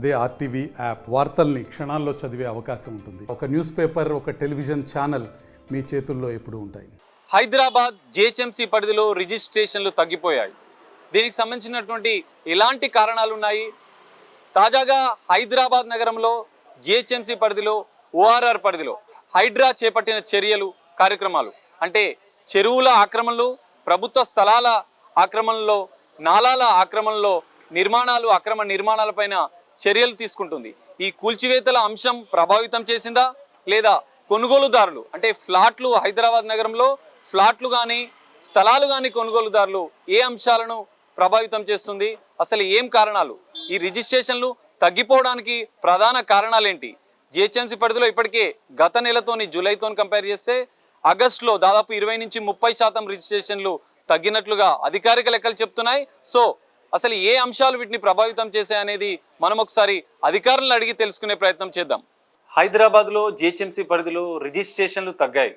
అదే RTV app వార్తల్ని క్షణాల్లో చదివే అవకాశం ఉంటుంది. ఒక న్యూస్ పేపర్, ఒక టెలివిజన్ ఛానల్ మీ చేతుల్లో ఎప్పుడూ ఉంటాయి. హైదరాబాద్ జిహెచ్ఎంసీ పరిధిలో రిజిస్ట్రేషన్లు తగ్గిపోయాయి. దీనికి సంబంధించినటువంటి ఎలాంటి కారణాలు ఉన్నాయి? తాజాగా హైదరాబాద్ నగరంలో జిహెచ్ఎంసీ పరిధిలో ఓఆర్ఆర్ పరిధిలో హైడ్రా చేపట్టిన చర్యలు, కార్యక్రమాలు అంటే చెరువుల ఆక్రమణలు, ప్రభుత్వ స్థలాల ఆక్రమణలో, నాలాల ఆక్రమణలో అక్రమ నిర్మాణాలపైన చర్యలు తీసుకుంటుంది. ఈ కూల్చివేతల అంశం ప్రభావితం చేసిందా లేదా కొనుగోలుదారులు అంటే ఫ్లాట్లు, హైదరాబాద్ నగరంలో ఫ్లాట్లు కానీ స్థలాలు కానీ కొనుగోలుదారులు ఏ అంశాలను ప్రభావితం చేస్తుంది? అసలు ఏం కారణాలు? ఈ రిజిస్ట్రేషన్లు తగ్గిపోవడానికి ప్రధాన కారణాలు ఏంటి? జిహెచ్ఎంసీ పరిధిలో ఇప్పటికే గత నెలతోని జూలైతో కంపేర్ చేస్తే ఆగస్టులో దాదాపు 20 నుంచి 30% రిజిస్ట్రేషన్లు తగ్గినట్లుగా అధికారిక లెక్కలు చెప్తున్నాయి. సో అసలు ఏ అంశాలు వీటిని ప్రభావితం చేశాయనేది మనం ఒకసారి అధికారులను అడిగి తెలుసుకునే ప్రయత్నం చేద్దాం. హైదరాబాద్లో జిహెచ్ఎంసీ పరిధిలో రిజిస్ట్రేషన్లు తగ్గాయి.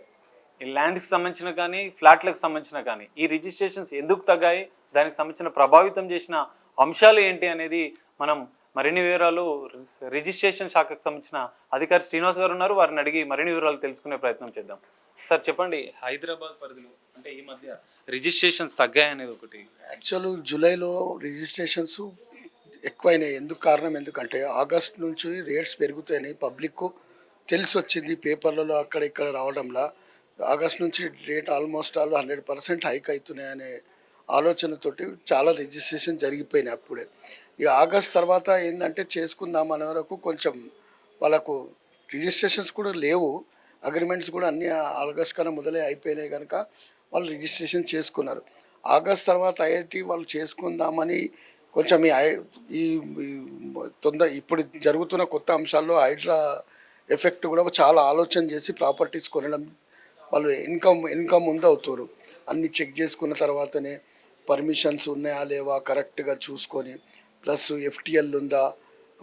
ఈ ల్యాండ్కి సంబంధించిన కానీ ఫ్లాట్లకు సంబంధించిన కానీ ఈ రిజిస్ట్రేషన్స్ ఎందుకు తగ్గాయి, దానికి సంబంధించిన ప్రభావితం చేసిన అంశాలు ఏంటి అనేది మనం మరిన్ని వివరాలు రిజిస్ట్రేషన్ శాఖకు సంబంధించిన అధికారి శ్రీనివాస్ గారు ఉన్నారు, వారిని అడిగి మరిన్ని వివరాలు తెలుసుకునే ప్రయత్నం చేద్దాం. సార్ చెప్పండి, హైదరాబాద్ పరిధిలో అంటే ఈ మధ్య రిజిస్ట్రేషన్స్ తగ్గాయనేది ఒకటి. యాక్చువల్ జూలైలో రిజిస్ట్రేషన్స్ ఎక్కువైనాయి. కారణం ఎందుకంటే ఆగస్ట్ నుంచి రేట్స్ పెరుగుతాయని పబ్లిక్ తెలిసి వచ్చింది, పేపర్లలో అక్కడ ఇక్కడ రావడంలా ఆగస్ట్ నుంచి రేట్ ఆల్మోస్ట్ 100% హైక్ అవుతున్నాయనే ఆలోచనతోటి చాలా రిజిస్ట్రేషన్ జరిగిపోయినాయి. అప్పుడే ఇక ఆగస్ట్ తర్వాత ఏంటంటే చేసుకుందామనే వరకు కొంచెం వాళ్ళకు రిజిస్ట్రేషన్స్ కూడా లేవు, అగ్రిమెంట్స్ కూడా అన్ని ఆగస్ట్ కన్నా మొదలే అయిపోయినాయి కనుక వాళ్ళు రిజిస్ట్రేషన్ చేసుకున్నారు. ఆగస్ట్ తర్వాత వాళ్ళు చేసుకుందామని కొంచెం ఈ ఇప్పుడు జరుగుతున్న కొత్త అంశాల్లో హైడ్రా ఎఫెక్ట్ కూడా చాలా ఆలోచన చేసి ప్రాపర్టీస్ కొనడం, వాళ్ళు ఇన్కమ్ ముందు అవుతారు. అన్ని చెక్ చేసుకున్న తర్వాతనే పర్మిషన్స్ ఉన్నాయా లేవా కరెక్ట్గా చూసుకొని, ప్లస్ ఎఫ్టిఎల్ ఉందా,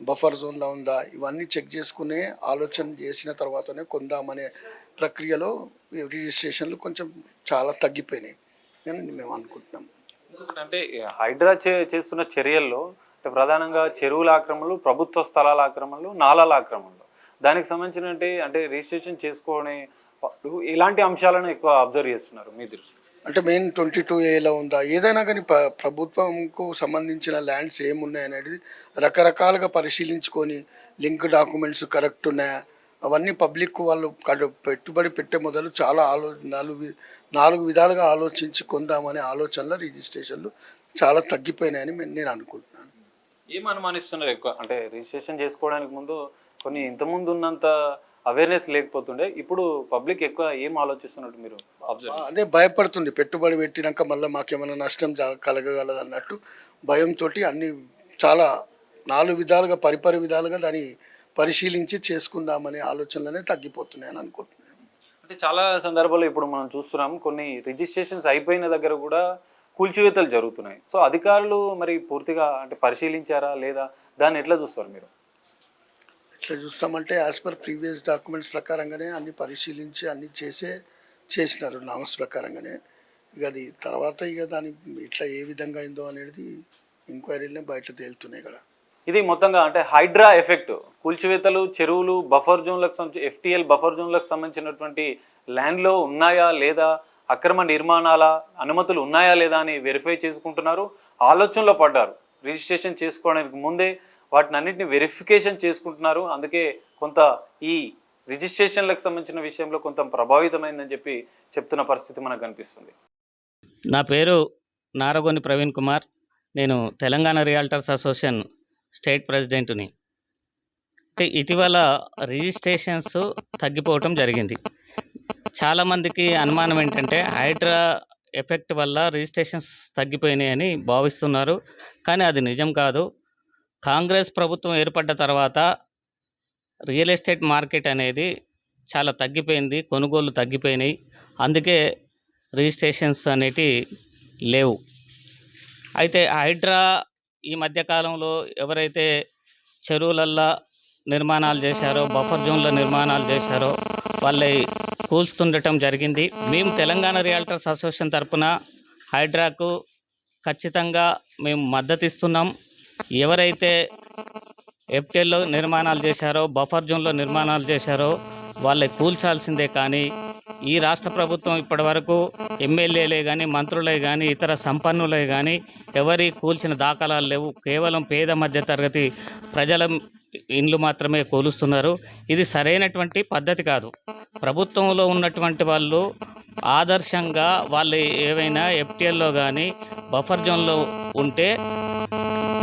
బఫర్ జోన్లో ఉందా, ఇవన్నీ చెక్ చేసుకునే ఆలోచన చేసిన తర్వాతనే కొందామనే ప్రక్రియలో రిజిస్ట్రేషన్లు కొంచెం చాలా తగ్గిపోయినాయి అని మేము అనుకుంటున్నాం. అంటే హైడ్రా చేస్తున్న చర్యల్లో అంటే ప్రధానంగా చెరువుల ఆక్రమణలు, ప్రభుత్వ స్థలాల ఆక్రమణలు, నాలాల ఆక్రమణలు, దానికి సంబంధించిన అంటే రిజిస్ట్రేషన్ చేసుకునే ఇలాంటి అంశాలను ఎక్కువ అబ్జర్వ్ చేస్తున్నారు మీ దృష్టి? అంటే మెయిన్ 22A ఉందా, ఏదైనా కానీ ప్రభుత్వంకు సంబంధించిన ల్యాండ్స్ ఏమున్నాయనేది రకరకాలుగా పరిశీలించుకొని లింక్ డాక్యుమెంట్స్ కరెక్ట్ ఉన్నాయా అవన్నీ పబ్లిక్ వాళ్ళు పెట్టుబడి పెట్టే మొదలు చాలా నాలుగు విధాలుగా ఆలోచించి కొందామనే ఆలోచనలో రిజిస్ట్రేషన్లు చాలా తగ్గిపోయినాయని నేను అనుకుంటున్నాను. ఏం అనుమానిస్తున్నారు ఎక్కువ? అంటే రిజిస్ట్రేషన్ చేసుకోవడానికి ముందు కొన్ని ఇంతకుముందు ఉన్నంత అవేర్నెస్ లేకపోతుండే, ఇప్పుడు పబ్లిక్ ఎక్కువ ఏం ఆలోచిస్తున్నట్టు మీరు అబ్జర్వ్? అదే భయపడుతుంది, పెట్టుబడి పెట్టినాక మళ్ళీ మాకేమైనా నష్టం కలగగలదు అన్నట్టు భయంతో అన్ని చాలా 4 విధాలుగా విధాలుగా దాన్ని పరిశీలించి చేసుకుందామనే ఆలోచనలనే తగ్గిపోతున్నాయి అని అనుకుంటున్నాను. అంటే చాలా సందర్భాల్లో ఇప్పుడు మనం చూస్తున్నాం, కొన్ని రిజిస్ట్రేషన్స్ అయిపోయిన దగ్గర కూడా కూల్చివేతలు జరుగుతున్నాయి. సో అధికారులు మరి పూర్తిగా అంటే పరిశీలించారా లేదా, దాన్ని ఎట్లా చూస్తారు మీరు? ఎట్లా చూస్తామంటే యాజ్ పర్ ప్రీవియస్ డాక్యుమెంట్స్ ప్రకారంగానే అన్ని పరిశీలించి అన్ని చేసినారు నామ్స్ ప్రకారంగానే. ఇక అది తర్వాత దాని ఇట్లా ఏ విధంగా అయిందో అనేది ఎంక్వైరీలనే బయట తేలుతున్నాయి కదా. ఇది మొత్తంగా అంటే హైడ్రా ఎఫెక్ట్, కూల్చివేతలు, చెరువులు, బఫర్ జోన్లకు సంబంధించి ఎఫ్టిఎల్ బఫర్ జోన్లకు సంబంధించినటువంటి ల్యాండ్లో ఉన్నాయా లేదా, అక్రమ నిర్మాణాల అనుమతులు ఉన్నాయా లేదా అని వెరిఫై చేసుకుంటున్నారు. ఆలోచనలో పడ్డారు, రిజిస్ట్రేషన్ చేసుకోవడానికి ముందే వాటిని అన్నింటినీ వెరిఫికేషన్ చేసుకుంటున్నారు. అందుకే కొంత ఈ రిజిస్ట్రేషన్లకు సంబంధించిన విషయంలో కొంత ప్రభావితమైందని చెప్పి చెప్తున్న పరిస్థితి మనకు కనిపిస్తుంది. నా పేరు నారగోని ప్రవీణ్ కుమార్, నేను తెలంగాణ రియల్టర్స్ అసోసియేషన్ స్టేట్ ప్రెసిడెంట్ని. ఇటీవల రిజిస్ట్రేషన్స్ తగ్గిపోవటం జరిగింది. చాలామందికి అనుమానం ఏంటంటే హైడ్రా ఎఫెక్ట్ వల్ల రిజిస్ట్రేషన్స్ తగ్గిపోయినాయని భావిస్తున్నారు, కానీ అది నిజం కాదు. కాంగ్రెస్ ప్రభుత్వం ఏర్పడ్డ తర్వాత రియల్ ఎస్టేట్ మార్కెట్ అనేది చాలా తగ్గిపోయింది, కొనుగోలు తగ్గిపోయినాయి. అందుకే రిజిస్ట్రేషన్స్ అనేటివి లేవు. అయితే హైడ్రా ఈ మధ్యకాలంలో ఎవరైతే చెరువులల్లో నిర్మాణాలు చేశారో, బఫర్ జోన్ల నిర్మాణాలు చేశారో వాళ్ళే కూల్స్తుండటం జరిగింది. మేము తెలంగాణ రియల్టర్స్ అసోసియేషన్ తరఫున హైడ్రాకు ఖచ్చితంగా మేము మద్దతు ఇస్తున్నాం. ఎవరైతే ఎఫ్టీఎల్లో నిర్మాణాలు చేశారో, బఫర్ జోన్లో నిర్మాణాలు చేశారో వాళ్ళని కూల్చాల్సిందే. కానీ ఈ రాష్ట్ర ప్రభుత్వం ఇప్పటివరకు ఎమ్మెల్యేలే కానీ, మంత్రులే కానీ, ఇతర సంపన్నులే కానీ ఎవరి కూల్చిన దాఖలాలు లేవు. కేవలం పేద మధ్య తరగతి ప్రజల ఇండ్లు మాత్రమే కూలుస్తున్నారు. ఇది సరైనటువంటి పద్ధతి కాదు. ప్రభుత్వంలో ఉన్నటువంటి వాళ్ళు ఆదర్శంగా వాళ్ళు ఏవైనా ఎఫ్టీఎల్లో కానీ బఫర్ జోన్లో ఉంటే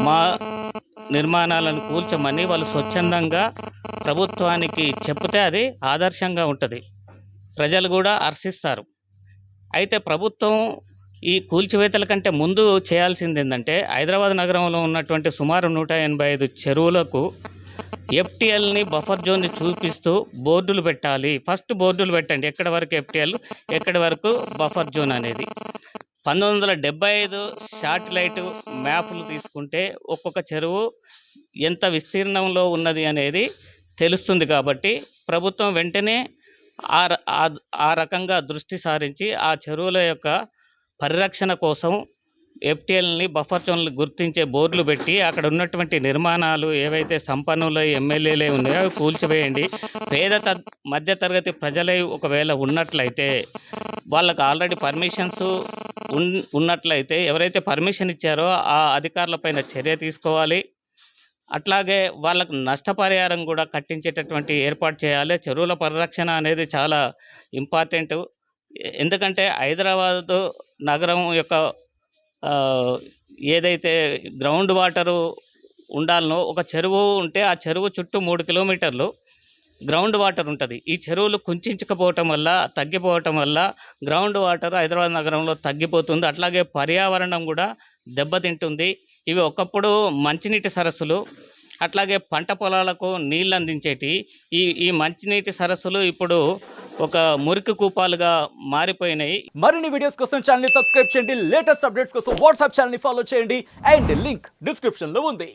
మా నిర్మాణాలను కూల్చమని వాళ్ళు స్వచ్ఛందంగా ప్రభుత్వానికి చెప్తే అది ఆదర్శంగా ఉంటుంది, ప్రజలు కూడా హర్షిస్తారు. అయితే ప్రభుత్వం ఈ కూల్చివేతల కంటే ముందు చేయాల్సింది ఏంటంటే, హైదరాబాద్ నగరంలో ఉన్నటువంటి సుమారు 185 చెరువులకు ఎఫ్టీఎల్ని బఫర్ జోన్ని చూపిస్తూ బోర్డులు పెట్టాలి. ఫస్ట్ బోర్డులు పెట్టండి, ఎక్కడి వరకు ఎఫ్టీఎల్, ఎక్కడి వరకు బఫర్ జోన్ అనేది. 1975 శాటిలైట్ మ్యాప్లు తీసుకుంటే ఒక్కొక్క చెరువు ఎంత విస్తీర్ణంలో ఉన్నది అనేది తెలుస్తుంది. కాబట్టి ప్రభుత్వం వెంటనే ఆ రకంగా దృష్టి సారించి ఆ చెరువుల యొక్క పరిరక్షణ కోసం ఎఫ్టీఎల్ని బఫర్ జోన్లు గుర్తించే బోర్డులు పెట్టి అక్కడ ఉన్నటువంటి నిర్మాణాలు ఏవైతే సంపన్నులు ఎమ్మెల్యేలే ఉన్నాయో అవి కూల్చివేయండి. మధ్యతరగతి ప్రజలై ఒకవేళ ఉన్నట్లయితే వాళ్ళకు ఆల్రెడీ పర్మిషన్స్ ఉన్నట్లయితే ఎవరైతే పర్మిషన్ ఇచ్చారో ఆ అధికారులపైన చర్య తీసుకోవాలి. అట్లాగే వాళ్ళకు నష్టపరిహారం కూడా కట్టించేటటువంటి ఏర్పాటు చేయాలి. చెరువుల పరిరక్షణ అనేది చాలా ఇంపార్టెంట్. ఎందుకంటే హైదరాబాదు నగరం యొక్క ఏదైతే గ్రౌండ్ వాటరు ఉండాలనో, ఒక చెరువు ఉంటే ఆ చెరువు చుట్టూ 3 కిలోమీటర్లు గ్రౌండ్ వాటర్ ఉంటుంది. ఈ చెరువులు కుంచుకపోవటం వల్ల, తగ్గిపోవటం వల్ల గ్రౌండ్ వాటర్ హైదరాబాద్ నగరంలో తగ్గిపోతుంది. అట్లాగే పర్యావరణం కూడా దెబ్బతింటుంది. ఇవి ఒకప్పుడు మంచినీటి సరస్సులు, అట్లాగే పంట పొలాలకు నీళ్ళు అందించేటి ఈ మంచినీటి సరస్సులు ఇప్పుడు ఒక మురికి కూపాలుగా మారిపోయినాయి. మరిన్ని వీడియోస్ కోసం ఛానల్ ని సబ్స్క్రైబ్ చేయండి. లేటెస్ట్ అప్డేట్స్ కోసం వాట్సాప్ ఛానల్ ని ఫాలో చేయండి. అండ్ లింక్ డిస్క్రిప్షన్ లో ఉంది.